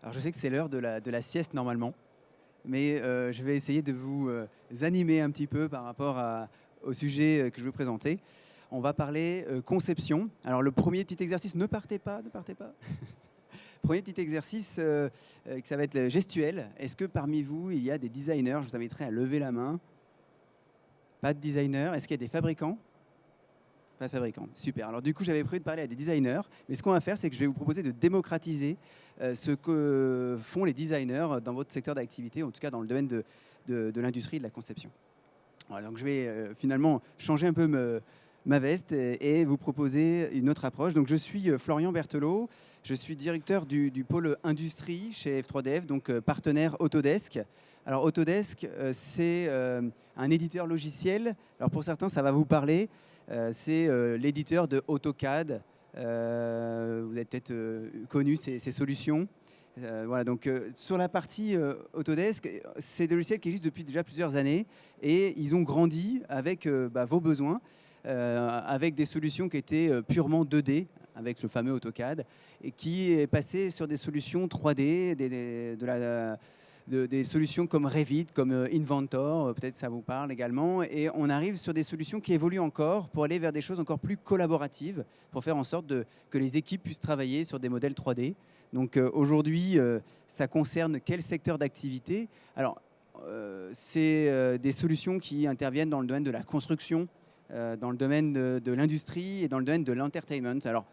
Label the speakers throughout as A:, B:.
A: Alors je sais que c'est l'heure de la sieste normalement, mais je vais essayer de vous animer un petit peu par rapport au sujet que je vais vous présenter. On va parler conception. Alors le premier petit exercice, ne partez pas, ne partez pas. Premier petit exercice, ça va être gestuel. Est-ce que parmi vous, il y a des designers? Je vous inviterai à lever la main. Pas de designer. Est-ce qu'il y a des fabricants? Pas de fabricants. Super. Alors du coup, j'avais prévu de parler à des designers, mais ce qu'on va faire, c'est que je vais vous proposer de démocratiser ce que font les designers dans votre secteur d'activité, en tout cas dans le domaine de l'industrie et de la conception. Voilà, donc je vais finalement changer un peu ma veste et vous proposer une autre approche. Donc je suis Florian Berthelot, je suis directeur du pôle industrie chez F3DF, donc partenaire Autodesk. Alors Autodesk, c'est un éditeur logiciel. Alors pour certains, ça va vous parler. C'est l'éditeur de AutoCAD. Vous avez peut-être connu ces solutions. Voilà, donc sur la partie Autodesk, c'est des logiciels qui existent depuis déjà plusieurs années et ils ont grandi avec vos besoins, avec des solutions qui étaient purement 2D, avec le fameux AutoCAD, et qui est passé sur des solutions 3D, des solutions comme Revit, comme Inventor, peut-être ça vous parle également, et on arrive sur des solutions qui évoluent encore pour aller vers des choses encore plus collaboratives, pour faire en sorte que les équipes puissent travailler sur des modèles 3D. Donc aujourd'hui, ça concerne quel secteur d'activité? Alors, c'est des solutions qui interviennent dans le domaine de la construction, dans le domaine de l'industrie et dans le domaine de l'entertainment. Alors,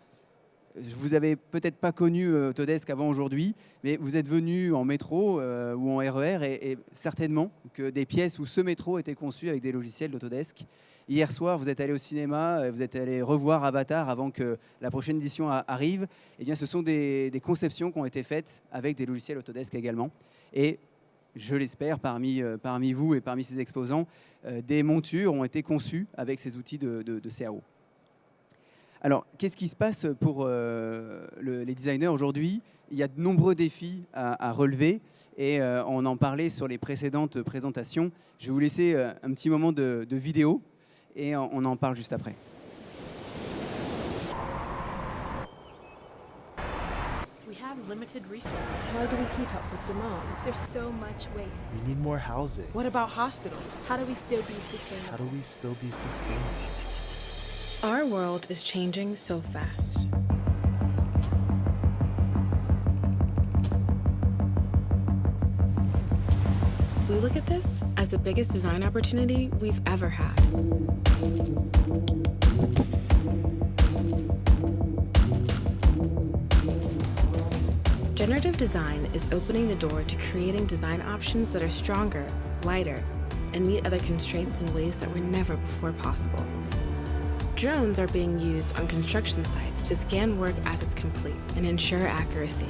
A: vous n'avez peut-être pas connu Autodesk avant aujourd'hui, mais vous êtes venu en métro ou en RER et certainement que des pièces où ce métro était conçu avec des logiciels d'Autodesk. Hier soir, vous êtes allé au cinéma, vous êtes allé revoir Avatar avant que la prochaine édition arrive. Eh bien, ce sont des conceptions qui ont été faites avec des logiciels Autodesk également. Et je l'espère, parmi vous et parmi ces exposants, des montures ont été conçues avec ces outils de CAO. Alors, qu'est-ce qui se passe pour les designers aujourd'hui? Il y a de nombreux défis à relever et on en parlait sur les précédentes présentations. Je vais vous laisser un petit moment de vidéo et on en parle juste après.
B: We have limited resources.
C: How do we keep up with demand?
B: There's so much waste.
D: We need more housing.
B: What about hospitals? How do we still be sustainable?
D: How do we still be sustainable?
E: Our world is changing so fast. We look at this as the biggest design opportunity we've ever had. Generative design is opening the door to creating design options that are stronger, lighter, and meet other constraints in ways that were never before possible. Drones are being used on construction sites to scan work as it's complete and ensure accuracy.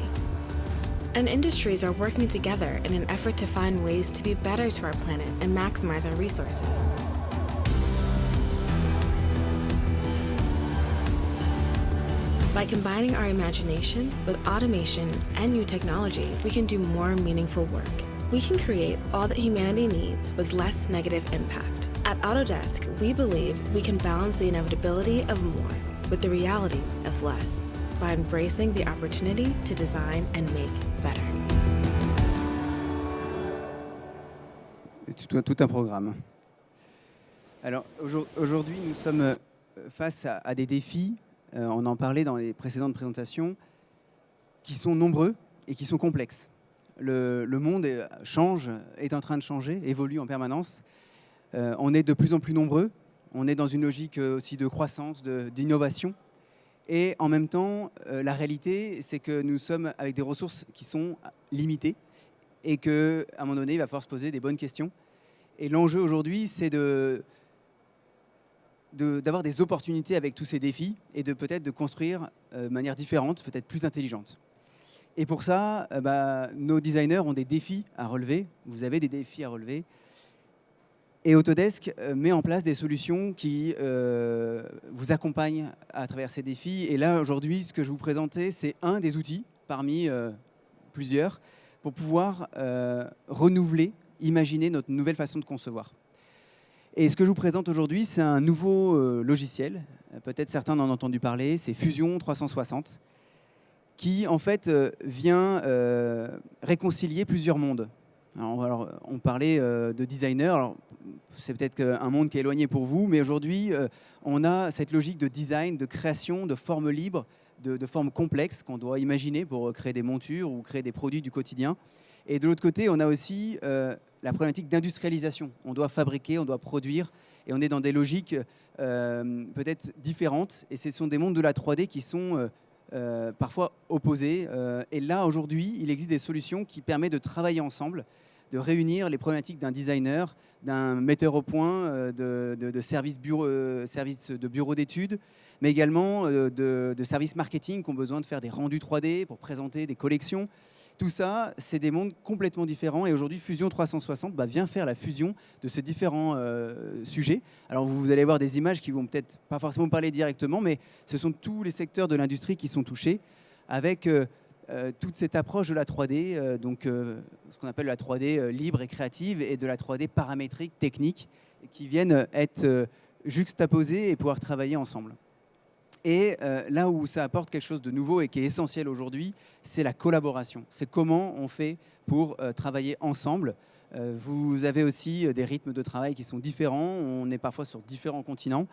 E: And industries are working together in an effort to find ways to be better to our planet and maximize our resources. By combining our imagination with automation and new technology, we can do more meaningful work. We can create all that humanity needs with less negative impact. At Autodesk, we believe we can balance the inevitability of more with the reality of less by embracing the opportunity to design and make better.
A: C'est tout un programme. Alors aujourd'hui, nous sommes face à des défis, on en parlait dans les précédentes présentations, qui sont nombreux et qui sont complexes. Le monde change, est en train de changer, évolue en permanence. On est de plus en plus nombreux, on est dans une logique aussi de croissance, d'innovation. Et en même temps, la réalité, c'est que nous sommes avec des ressources qui sont limitées et qu'à un moment donné, il va falloir se poser des bonnes questions. Et l'enjeu aujourd'hui, c'est d'avoir des opportunités avec tous ces défis et peut-être de construire de manière différente, peut-être plus intelligente. Et pour ça, nos designers ont des défis à relever. Vous avez des défis à relever. Et Autodesk met en place des solutions qui vous accompagnent à travers ces défis. Et là, aujourd'hui, ce que je vous présentais, c'est un des outils parmi plusieurs pour pouvoir renouveler, imaginer notre nouvelle façon de concevoir. Et ce que je vous présente aujourd'hui, c'est un nouveau logiciel. Peut-être certains en ont entendu parler, c'est Fusion 360. qui en fait vient réconcilier plusieurs mondes. Alors, on parlait de designer, alors, c'est peut-être un monde qui est éloigné pour vous, mais aujourd'hui on a cette logique de design, de création, de formes libres, de formes complexes qu'on doit imaginer pour créer des montures ou créer des produits du quotidien. Et de l'autre côté, on a aussi la problématique d'industrialisation. On doit fabriquer, on doit produire, et on est dans des logiques peut-être différentes. Et ce sont des mondes de la 3D qui sont parfois opposés. Et là, aujourd'hui, il existe des solutions qui permettent de travailler ensemble, de réunir les problématiques d'un designer, d'un metteur au point, de services de bureaux d'études, mais également de services marketing qui ont besoin de faire des rendus 3D pour présenter des collections. Tout ça, c'est des mondes complètement différents. Et aujourd'hui, Fusion 360 vient faire la fusion de ces différents sujets. Alors, vous allez voir des images qui vont peut-être pas forcément parler directement, mais ce sont tous les secteurs de l'industrie qui sont touchés avec toute cette approche de la 3D, donc ce qu'on appelle la 3D libre et créative, et de la 3D paramétrique, technique, qui viennent être juxtaposées et pouvoir travailler ensemble. Et là où ça apporte quelque chose de nouveau et qui est essentiel aujourd'hui, c'est la collaboration. C'est comment on fait pour travailler ensemble. Vous avez aussi des rythmes de travail qui sont différents. On est parfois sur différents continents.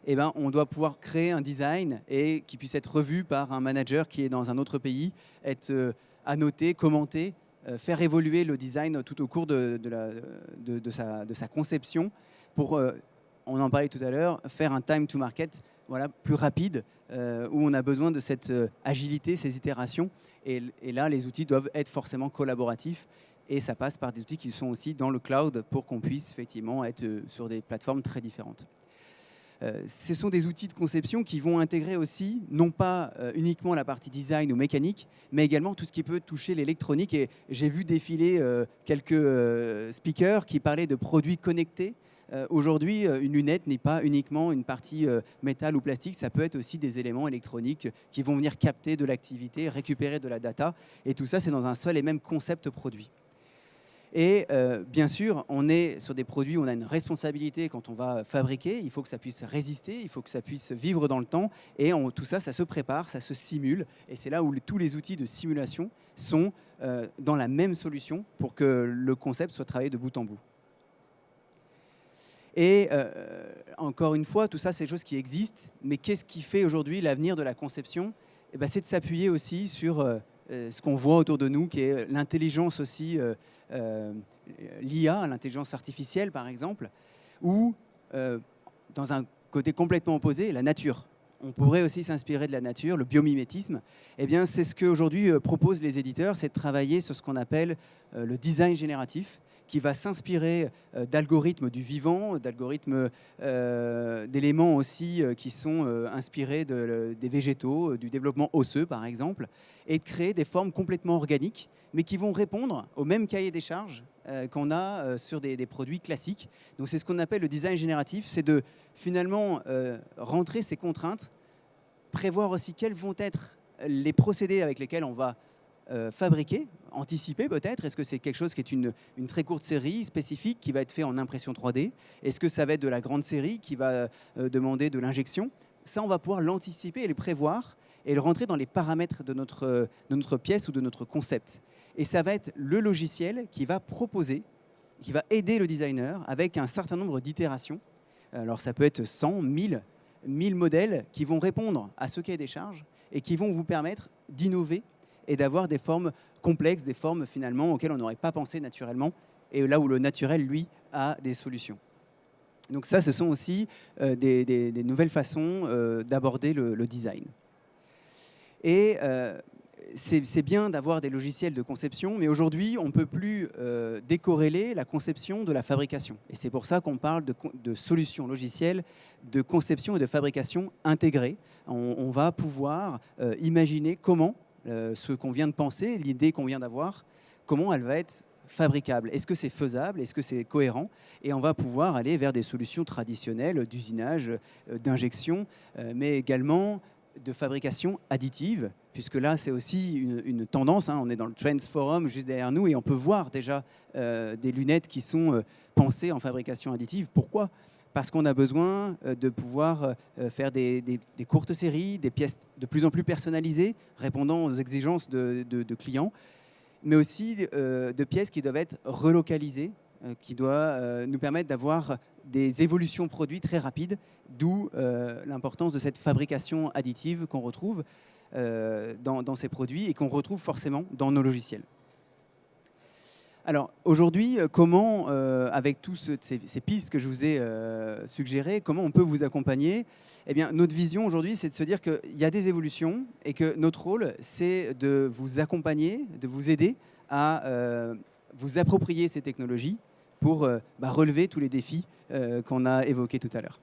A: Et on doit pouvoir créer un design et qui puisse être revu par un manager qui est dans un autre pays, être annoté, commenté, faire évoluer le design tout au cours de sa conception pour, on en parlait tout à l'heure, faire un time to market plus rapide, où on a besoin de cette agilité, ces itérations. Et là, les outils doivent être forcément collaboratifs. Et ça passe par des outils qui sont aussi dans le cloud pour qu'on puisse effectivement être sur des plateformes très différentes. Ce sont des outils de conception qui vont intégrer aussi, non pas uniquement la partie design ou mécanique, mais également tout ce qui peut toucher l'électronique. Et j'ai vu défiler quelques speakers qui parlaient de produits connectés. Aujourd'hui, une lunette n'est pas uniquement une partie métal ou plastique, ça peut être aussi des éléments électroniques qui vont venir capter de l'activité, récupérer de la data. Et tout ça, c'est dans un seul et même concept produit. Et bien sûr, on est sur des produits où on a une responsabilité quand on va fabriquer. Il faut que ça puisse résister, il faut que ça puisse vivre dans le temps. Et tout ça, ça se prépare, ça se simule. Et c'est là où tous les outils de simulation sont dans la même solution pour que le concept soit travaillé de bout en bout. Et encore une fois, tout ça, c'est des choses qui existent. Mais qu'est-ce qui fait aujourd'hui l'avenir de la conception ? C'est de s'appuyer aussi sur ce qu'on voit autour de nous, qui est l'intelligence aussi, l'IA, l'intelligence artificielle par exemple, ou dans un côté complètement opposé, la nature. On pourrait aussi s'inspirer de la nature, le biomimétisme. C'est ce qu'aujourd'hui proposent les éditeurs, c'est de travailler sur ce qu'on appelle le design génératif, qui va s'inspirer d'algorithmes du vivant, d'algorithmes d'éléments aussi qui sont inspirés des végétaux, du développement osseux par exemple, et de créer des formes complètement organiques, mais qui vont répondre au même cahier des charges qu'on a sur des produits classiques. Donc c'est ce qu'on appelle le design génératif, c'est de finalement rentrer ces contraintes, prévoir aussi quels vont être les procédés avec lesquels on va fabriquer, anticiper peut-être. Est-ce que c'est quelque chose qui est une très courte série spécifique qui va être fait en impression 3D? Est-ce que ça va être de la grande série qui va demander de l'injection? Ça, on va pouvoir l'anticiper et le prévoir et le rentrer dans les paramètres de notre pièce ou de notre concept. Et ça va être le logiciel qui va proposer, qui va aider le designer avec un certain nombre d'itérations. Alors ça peut être 100, 1000 modèles qui vont répondre à ce cahier des charges et qui vont vous permettre d'innover et d'avoir des formes complexes, des formes finalement auxquelles on n'aurait pas pensé naturellement, et là où le naturel, lui, a des solutions. Donc ça, ce sont aussi des nouvelles façons d'aborder le design. Et c'est bien d'avoir des logiciels de conception, mais aujourd'hui, on ne peut plus décorréler la conception de la fabrication. Et c'est pour ça qu'on parle de solutions logicielles de conception et de fabrication intégrées. On va pouvoir imaginer comment ce qu'on vient de penser, l'idée qu'on vient d'avoir, comment elle va être fabricable. Est-ce que c'est faisable? Est-ce que c'est cohérent? Et on va pouvoir aller vers des solutions traditionnelles d'usinage, d'injection, mais également de fabrication additive, puisque là, c'est aussi une tendance. On est dans le Trends Forum juste derrière nous et on peut voir déjà des lunettes qui sont pensées en fabrication additive. Pourquoi? parce qu'on a besoin de pouvoir faire des courtes séries, des pièces de plus en plus personnalisées, répondant aux exigences de clients, mais aussi de pièces qui doivent être relocalisées, qui doivent nous permettre d'avoir des évolutions produits très rapides, d'où l'importance de cette fabrication additive qu'on retrouve dans ces produits et qu'on retrouve forcément dans nos logiciels. Alors aujourd'hui, comment, avec toutes ces pistes que je vous ai suggérées, comment on peut vous accompagner? Eh bien, notre vision aujourd'hui, c'est de se dire qu'il y a des évolutions et que notre rôle, c'est de vous accompagner, de vous aider à vous approprier ces technologies pour relever tous les défis qu'on a évoqués tout à l'heure.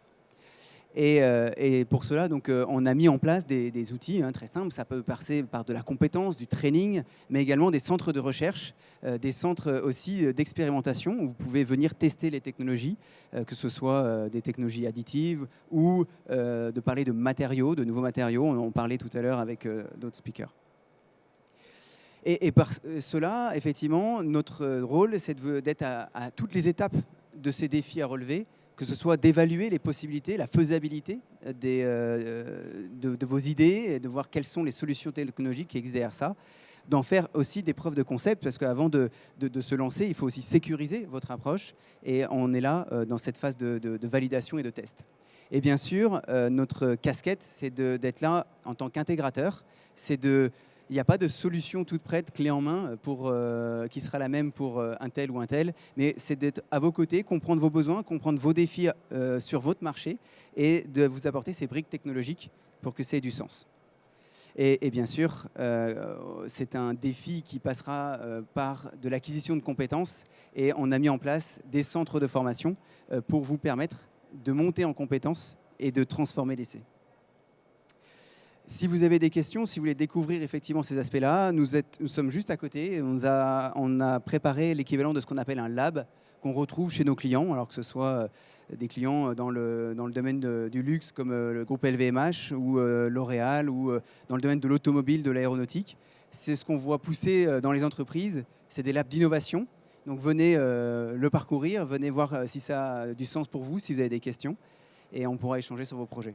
A: Et pour cela, donc, on a mis en place des outils très simples. Ça peut passer par de la compétence, du training, mais également des centres de recherche, des centres aussi d'expérimentation où vous pouvez venir tester les technologies, que ce soit des technologies additives ou de parler de matériaux, de nouveaux matériaux. On en parlait tout à l'heure avec d'autres speakers. Et par cela, effectivement, notre rôle, c'est d'être à toutes les étapes de ces défis à relever, que ce soit d'évaluer les possibilités, la faisabilité de vos idées, et de voir quelles sont les solutions technologiques qui existent derrière ça, d'en faire aussi des preuves de concept, parce qu'avant de se lancer, il faut aussi sécuriser votre approche, et on est là dans cette phase de validation et de test. Et bien sûr, notre casquette, c'est d'être là en tant qu'intégrateur, il n'y a pas de solution toute prête, clé en main, qui sera la même pour un tel ou un tel, mais c'est d'être à vos côtés, comprendre vos besoins, comprendre vos défis sur votre marché et de vous apporter ces briques technologiques pour que ça ait du sens. Et bien sûr, c'est un défi qui passera par de l'acquisition de compétences et on a mis en place des centres de formation pour vous permettre de monter en compétences et de transformer l'essai. Si vous avez des questions, si vous voulez découvrir effectivement ces aspects-là, nous sommes juste à côté. On a préparé l'équivalent de ce qu'on appelle un lab qu'on retrouve chez nos clients, alors que ce soit des clients dans le domaine du luxe comme le groupe LVMH ou L'Oréal ou dans le domaine de l'automobile, de l'aéronautique. C'est ce qu'on voit pousser dans les entreprises. C'est des labs d'innovation. Donc venez le parcourir, venez voir si ça a du sens pour vous, si vous avez des questions, et on pourra échanger sur vos projets.